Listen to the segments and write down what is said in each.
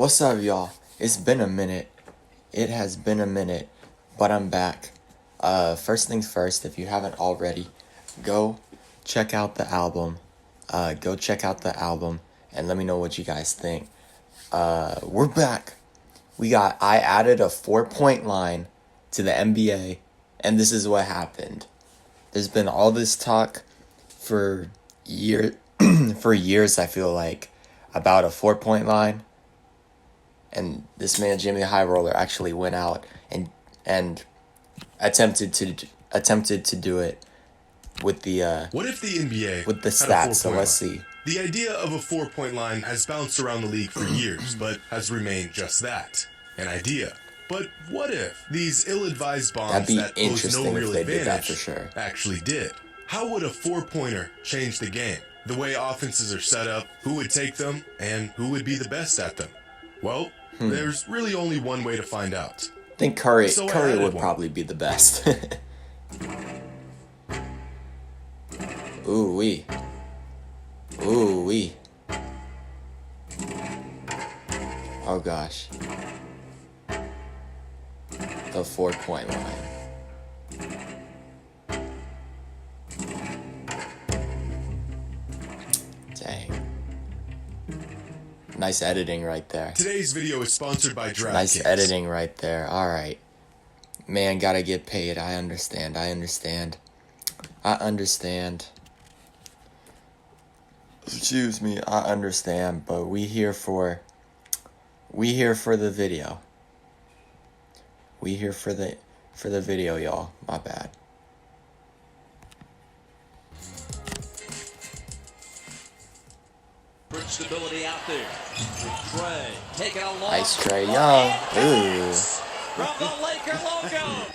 What's up, y'all? It's been a minute. It has been a minute, but I'm back. First things first, if you haven't already, go check out the album. And let me know what you guys think. We're back. I added a 4-point line to the NBA, and this is what happened. There's been all this talk for years, I feel like, about a 4-point line. And this man, Jimmy High Roller, actually went out and attempted to do it with the what if the NBA with the stats. So let's see. The idea of a 4-point line has bounced around the league for years, but has remained just that, an idea. But what if these ill-advised bombs that pose no real advantage actually did? How would a 4-pointer change the game? The way offenses are set up, who would take them, and who would be the best at them? Well, there's really only one way to find out. I think Curry would probably be the best. Ooh wee. Oh gosh. The 4-point line. Dang. Nice editing right there. Today's video is sponsored by DraftKings. Nice editing right there. Alright. Man, gotta get paid. I understand. Excuse me, I understand, but we here for the video. We here for the video, y'all. My bad. Stability out there. Trey taking a long. Nice Trae Young. Ooh. From the Laker logo.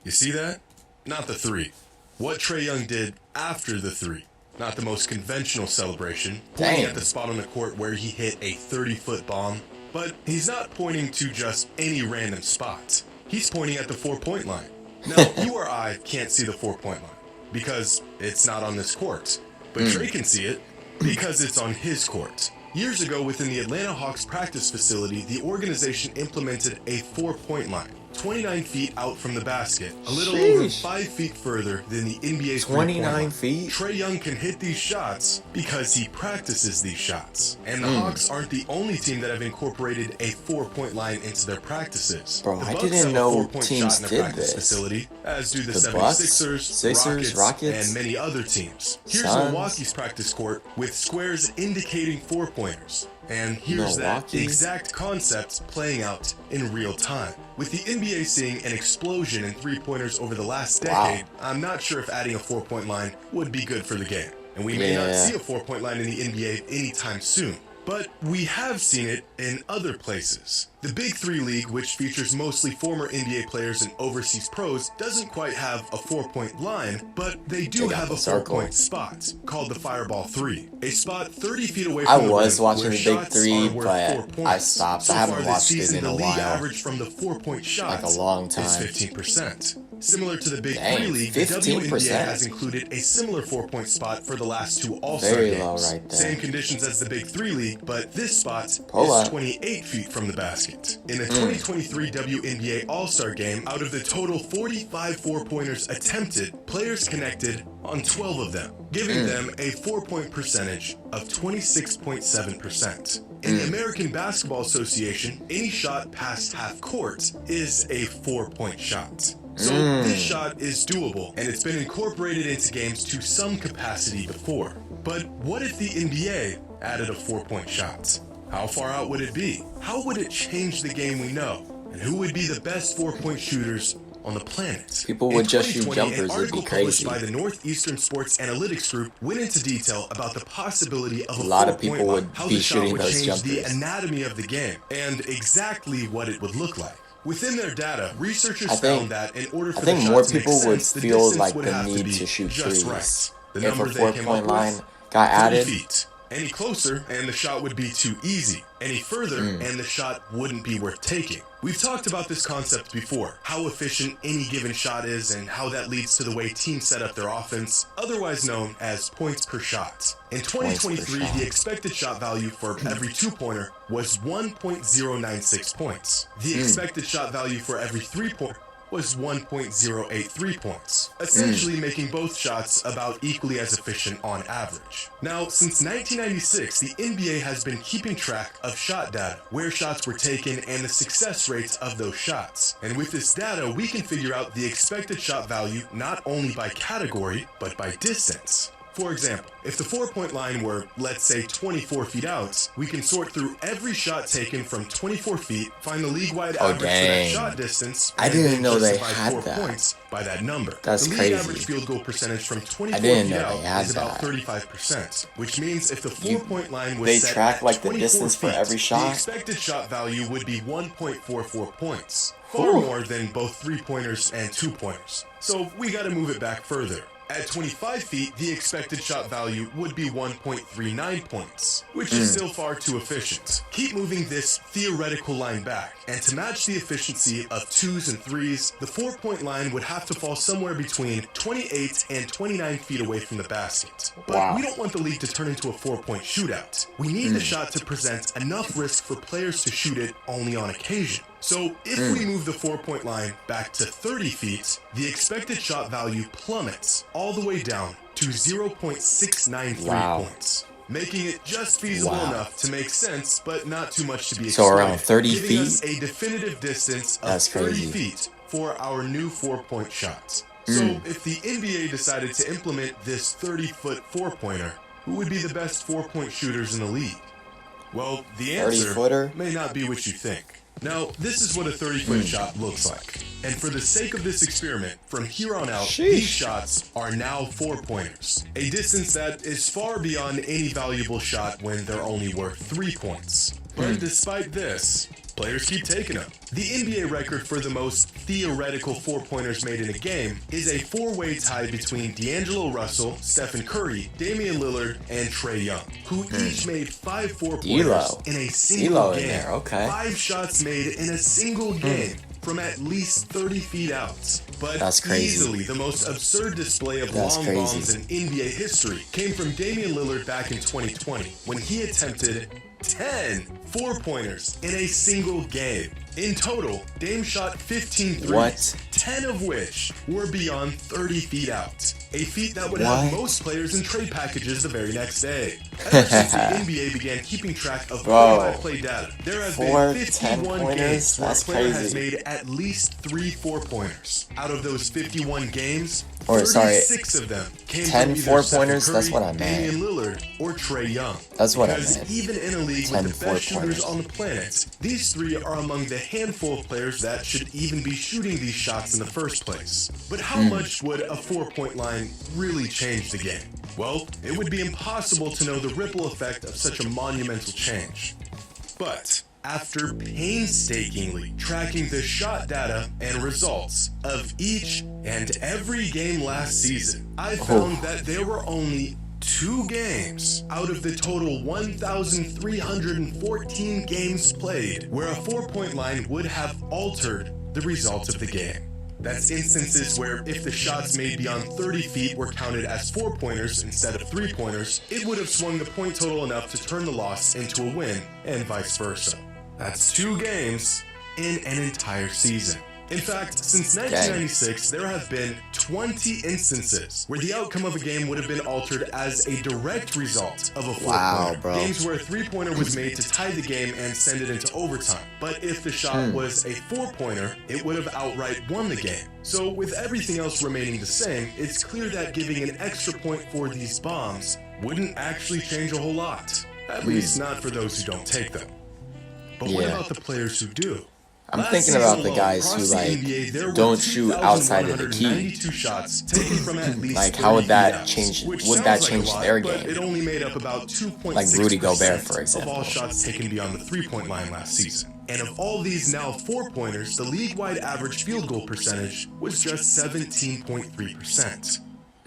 You see that? Not the three. What Trae Young did after the three. Not the most conventional celebration. Pointing at the spot on the court where he hit a 30-foot bomb. But he's not pointing to just any random spot. He's pointing at the 4-point line. Now, you or I can't see the 4-point line because it's not on this court. But Trae can see it because it's on his court. Years ago, within the Atlanta Hawks practice facility, the organization implemented a 4-point line, 29 feet out from the basket, a little over 5 feet further than the NBA's 29 feet? Trae Young can hit these shots because he practices these shots. And the Hawks aren't the only team that have incorporated a 4-point line into their practices. Bro, the I Bucks didn't have know a 4-point teams shot in their did practice this. facility, as do the Bucks, 76ers, Rockets, and many other teams. Here's Suns. Milwaukee's practice court with squares indicating 4-pointers. And here's that exact concept playing out in real time. With the NBA seeing an explosion in 3-pointers over the last decade, I'm not sure if adding a 4-point line would be good for the game. And we may not see a 4-point line in the NBA anytime soon. But we have seen it in other places. The Big Three League, which features mostly former NBA players and overseas pros, doesn't quite have a 4-point line, but they do have a 4-point spot called the Fireball 3. A spot 30 feet away from the rim. I was watching the Big Three, but I stopped. So I haven't far watched this season, it in a the league while. average from the 4-point shots Like a long time. is 15%. Similar to the Big Dang, Three League, the 15%. WNBA has included a similar 4-point spot for the last 2 All-Star Very games. low right there. Same conditions as the Big Three League, but this spot is 28 feet from the basket. In the 2023 WNBA All-Star game, out of the total 45 4-pointers attempted, players connected on 12 of them, giving them a 4-point percentage of 26.7%. In the American Basketball Association, any shot past half court is a 4-point shot. So this shot is doable, and it's been incorporated into games to some capacity before. But what if the NBA added a 4-point shot? How far out would it be? How would it change the game we know? And who would be the best 4-point shooters on the planet? People would just shoot jumpers. It'd be crazy. An article published by the Northeastern Sports Analytics Group went into detail about the possibility of a lot of 4-point people line, would how be the shot shooting would those change jumpers. the anatomy of the game, and exactly what it would look like. Within their data, researchers found that in order for the shot more to make people would sense, the feel distance like would the have need be to shoot just threes. right. The If a number they came 4-point up line with, got 30 added, feet. Any closer, and the shot would be too easy. Any further, and the shot wouldn't be worth taking. We've talked about this concept before, how efficient any given shot is and how that leads to the way teams set up their offense, otherwise known as points per shot. In 2023, the expected shot value for every two-pointer was 1.096 points. The expected shot value for every three-pointer was 1.083 points, essentially making both shots about equally as efficient on average. Now, since 1996, the NBA has been keeping track of shot data, where shots were taken, and the success rates of those shots. And with this data, we can figure out the expected shot value not only by category, but by distance. For example, if the 4-point line were, let's say, 24 feet out, we can sort through every shot taken from 24 feet, find the league-wide average for that shot distance, I didn't know they had 4 that. points by that number. That's the league crazy. average field goal percentage from 24 didn't feet know out they had is about that. 35%, which means if the 4-point line was They set track at like the 24 distance for feet, every the shot? expected shot value would be 1.44 points, far more than both 3-pointers and 2-pointers. So we gotta move it back further. At 25 feet, the expected shot value would be 1.39 points, which is still far too efficient. Keep moving this theoretical line back, and to match the efficiency of 2s and 3s, the 4-point line would have to fall somewhere between 28 and 29 feet away from the basket. But we don't want the league to turn into a 4-point shootout. We need the shot to present enough risk for players to shoot it only on occasion. So if we move the 4-point line back to 30 feet, the expected shot value plummets all the way down to 0.693 points, making it just feasible enough to make sense, but not too much to be exploited. So around 30 giving feet? us a definitive distance of That's 30 crazy. feet for our new 4-point shots. So if the NBA decided to implement this 30-foot 4-pointer, who would be the best 4-point shooters in the league? Well, the answer 30-footer? may not be what you think. Now, this is what a 30-foot shot looks like. And for the sake of this experiment, from here on out, these shots are now 4-pointers. A distance that is far beyond any valuable shot when they're only worth 3 points. But despite this, players keep taking them. The NBA record for the most theoretical 4-pointers made in a game is a 4-way tie between D'Angelo Russell, Stephen Curry, Damian Lillard, and Trae Young, who each made 5 4-pointers in a single game. In there, okay. 5 shots made in a single game from at least 30 feet out. But That's crazy. easily the most absurd display of long bombs in NBA history came from Damian Lillard back in 2020 when he attempted 10 4-pointers in a single game. In total, Dame shot 15 threes, 10 of which were beyond 30 feet out. A feat that would have most players in trade packages the very next day. Ever since the NBA began keeping track of play-by-play data, there have been 51 games where a player has made at least 3 4-pointers. Out of those 51 games, 36 of them came 10 from either Stephen 4-pointers? Curry, That's what I meant. Damian Lillard, or Trae Young. That's what I Because meant. even in a league 10 with the best 4-pointers. shooters on the planet, these 3 are among the handful of players that should even be shooting these shots in the first place. But how much would a 4-point line really change the game? Well, it would be impossible to know the ripple effect of such a monumental change. But after painstakingly tracking the shot data and results of each and every game last season, I found that there were only 2 games out of the total 1,314 games played where a 4-point line would have altered the results of the game. That's instances where if the shots made beyond 30 feet were counted as 4-pointers instead of 3-pointers, it would have swung the point total enough to turn the loss into a win, and vice versa. That's 2 games in an entire season. In fact, since 1996, there have been 20 instances where the outcome of a game would have been altered as a direct result of a 4-pointer. Games where a 3-pointer was made to tie the game and send it into overtime. But if the shot was a 4-pointer, it would have outright won the game. So with everything else remaining the same, it's clear that giving an extra point for these bombs wouldn't actually change a whole lot. At least not for those who don't take them. But what about the players who do? I'm thinking about the guys who don't shoot outside of the key. Like how would that change? Would that change their game? It only made up about 2.6% like Rudy Gobert, for example. of all shots taken beyond the 3-point line last season. And of all these now 4-pointers, the league-wide average field goal percentage was just 17.3%.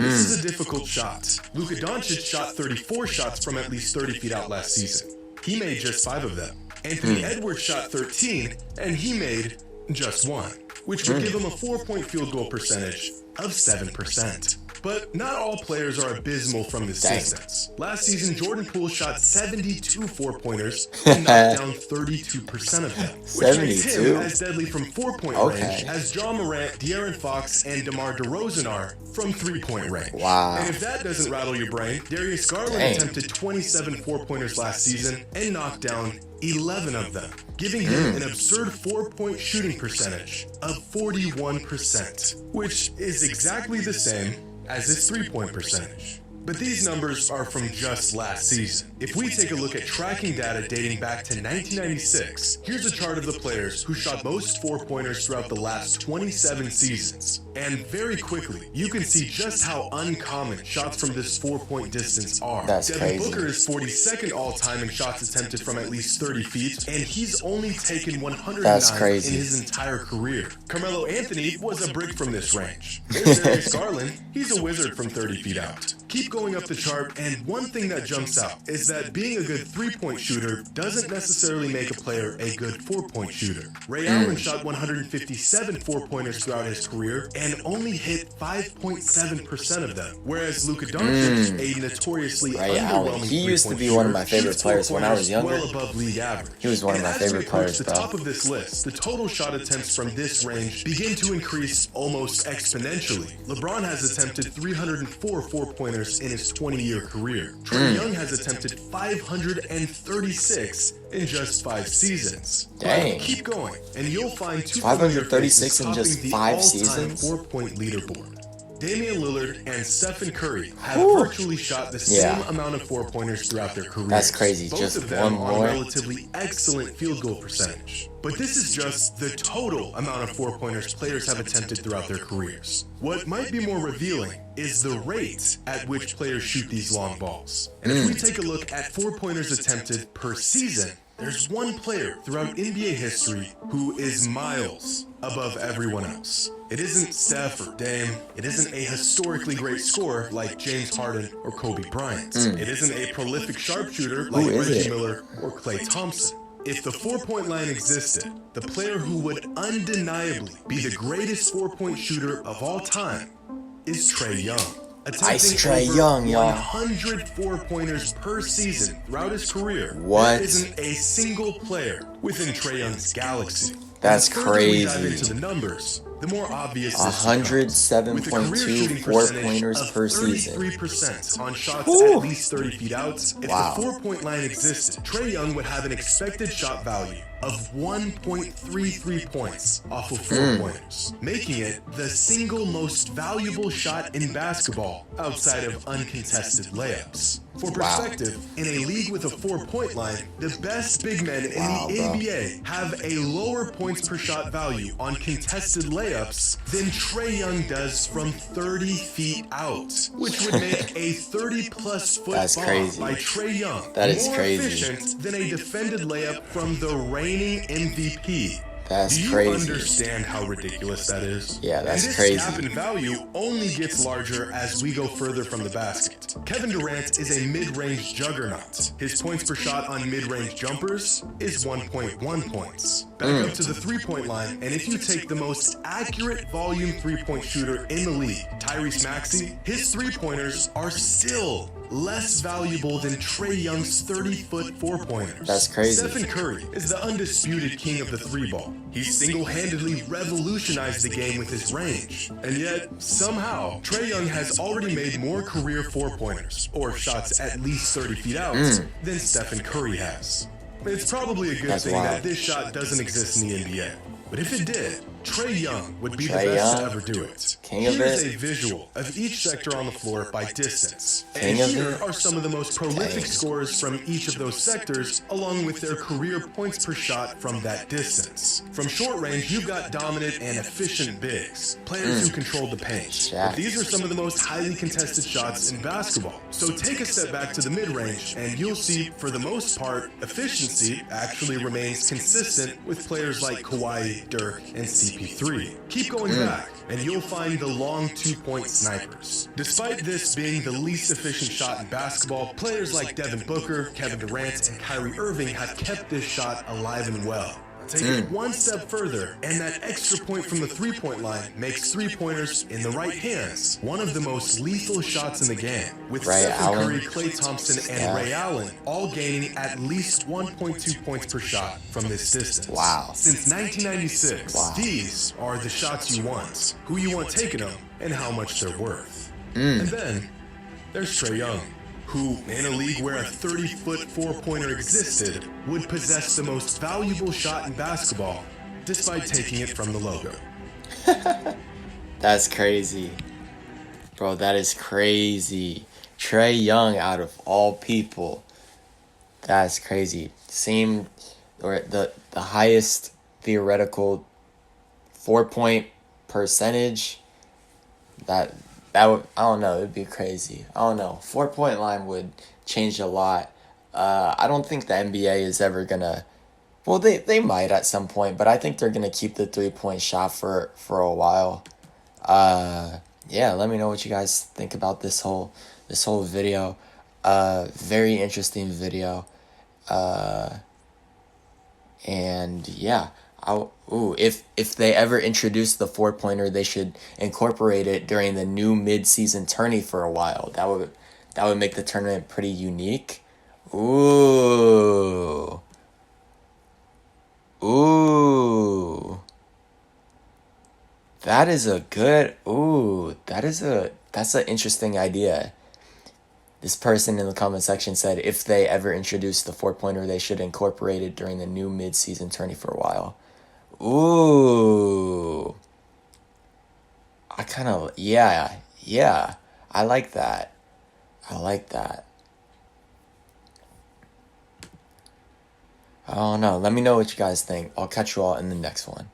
This is a difficult shot. Luka Doncic shot 34 shots from at least 30 feet out last season. He made just 5 of them. Anthony Edwards shot 13, and he made just 1, which would give him a 4-point field goal percentage of 7%. But not all players are abysmal from this distance. Last season, Jordan Poole shot 72 4-pointers and knocked down 32% of them, which makes him as deadly from 4-point range as Ja Morant, De'Aaron Fox, and DeMar DeRozan are from 3-point range. Wow. And if that doesn't rattle your brain, Darius Garland attempted 27 4-pointers last season and knocked down 11 of them, giving him an absurd 4-point shooting percentage of 41%, which is exactly the same as his 3-point percentage. But these numbers are from just last season. If we take a look at tracking data dating back to 1996, here's a chart of the players who shot most 4-pointers throughout the last 27 seasons. And very quickly, you can see just how uncommon shots from this 4-point distance are. That's Devin crazy. Booker is 42nd all-time in shots attempted from at least 30 feet, and he's only taken 109 in his entire career. Carmelo Anthony was a brick from this range. There's Darius Garland. He's a wizard from 30 feet out. Keep going up the chart, and one thing that jumps out is that being a good 3-point shooter doesn't necessarily make a player a good 4-point shooter. Ray Allen shot 157 4-pointers throughout his career and only hit 5.7% of them, whereas Luka Doncic, a notoriously underwhelming he used to 3-point be one of my shooter, favorite shoots players when I was 4-pointers younger. well above league average. He was one of my favorite players, the bro. top of this list, the total shot attempts from this range begin to increase almost exponentially. LeBron has attempted 304 4-pointers in his 20-year career. Trae Young has attempted 536 in just 5 seasons. Dang. But keep going, and you'll find 536 in just 5 seasons? 4-point leaderboard. Damian Lillard and Stephen Curry have virtually shot the same amount of 4-pointers throughout their careers. That's crazy. Both Just of them one on more. relatively excellent field goal percentage. But this is just the total amount of 4-pointers players have attempted throughout their careers. What might be more revealing is the rate at which players shoot these long balls. And if we take a look at 4-pointers attempted per season, there's one player throughout NBA history who is miles above everyone else. It isn't Steph or Dame. It isn't a historically great scorer like James Harden or Kobe Bryant. It isn't a prolific sharpshooter like Reggie Miller or Klay Thompson. If the 4-point line existed, the player who would undeniably be the greatest 4-point shooter of all time is Trae Young. Ice Trae Young, y'all. 100 4-pointers per season throughout his career. What? There isn't a single player within Trae Young's galaxy. That's The further we dive crazy. into the numbers, the more obvious this becomes. 107.2 4-pointers per season. 33% on shots Whew. at least 30 feet out. If the 4-point line existed, Trae Young would have an expected shot value of 1.33 points off of 4-pointers, making it the single most valuable shot in basketball outside of uncontested layups. For perspective, in a league with a 4-point line, the best big men in the NBA have a lower points per shot value on contested layups than Trae Young does from 30 feet out, which would make a 30-plus foot That's bomb crazy. by Trae Young That is more crazy. efficient than a defended layup from the reigning MVP. That's Do you crazy. understand how ridiculous that is? Yeah, that's and this crazy. gap in value only gets larger as we go further from the basket. Kevin Durant is a mid-range juggernaut. His points per shot on mid-range jumpers is 1.1 points. Back up to the 3-point line, and if you take the most accurate volume 3-point shooter in the league, Tyrese Maxey, his 3-pointers are still less valuable than Trae Young's 30-foot 4-pointers. That's crazy. Stephen Curry is the undisputed king of the 3-ball. He single-handedly revolutionized the game with his range. And yet, somehow, Trae Young has already made more career 4-pointers, or shots at least 30 feet out, than Stephen Curry has. It's probably a good That's thing wild. that this shot doesn't exist in the NBA. But if it did, Trae Young would be the Trae best to Young, ever do it. king of Here's it. a visual of each sector on the floor by distance. King And of here it. are some of the most prolific Dang. scorers from each of those sectors, along with their career points per shot from that distance. From short range, you've got dominant and efficient bigs, players who control the paint. Shaq. But these are some of the most highly contested shots in basketball. So take a step back to the mid-range, and you'll see, for the most part, efficiency actually remains consistent with players like Kawhi, Dirk, and CP3. CP3. Keep going back, and you'll find the long two-point snipers. Despite this being the least efficient shot in basketball, players like Devin Booker, Kevin Durant, and Kyrie Irving have kept this shot alive and well. Take it one step further, and that extra point from the three-point line makes three-pointers in the right hands one of the most lethal shots in the game, with Stephen Curry, Klay Thompson, and Ray Allen all gaining at least 1.2 points per shot from this distance. Wow. Since 1996, these are the shots you want, who you want taking them, and how much they're worth. And then there's Trae Young, who, in a league where a 30-foot four-pointer existed, would possess the most valuable shot in basketball, despite taking it from the logo. That's crazy. Bro, that is crazy. Trae Young, out of all people. That's crazy. The highest theoretical 4-point percentage, that would, I don't know, it'd be crazy. I don't know. 4-point line would change a lot. I don't think the NBA is ever gonna. Well, they might at some point, but I think they're gonna keep the 3-point shot for a while. Yeah, let me know what you guys think about this whole video. Very interesting video. And yeah. If they ever introduce the 4-pointer, they should incorporate it during the new mid-season tourney for a while. That would make the tournament pretty unique. Ooh. That is a good. That's an interesting idea. This person in the comment section said if they ever introduce the 4-pointer, they should incorporate it during the new mid-season tourney for a while. Ooh. Yeah. I like that. I don't know. Let me know what you guys think. I'll catch you all in the next one.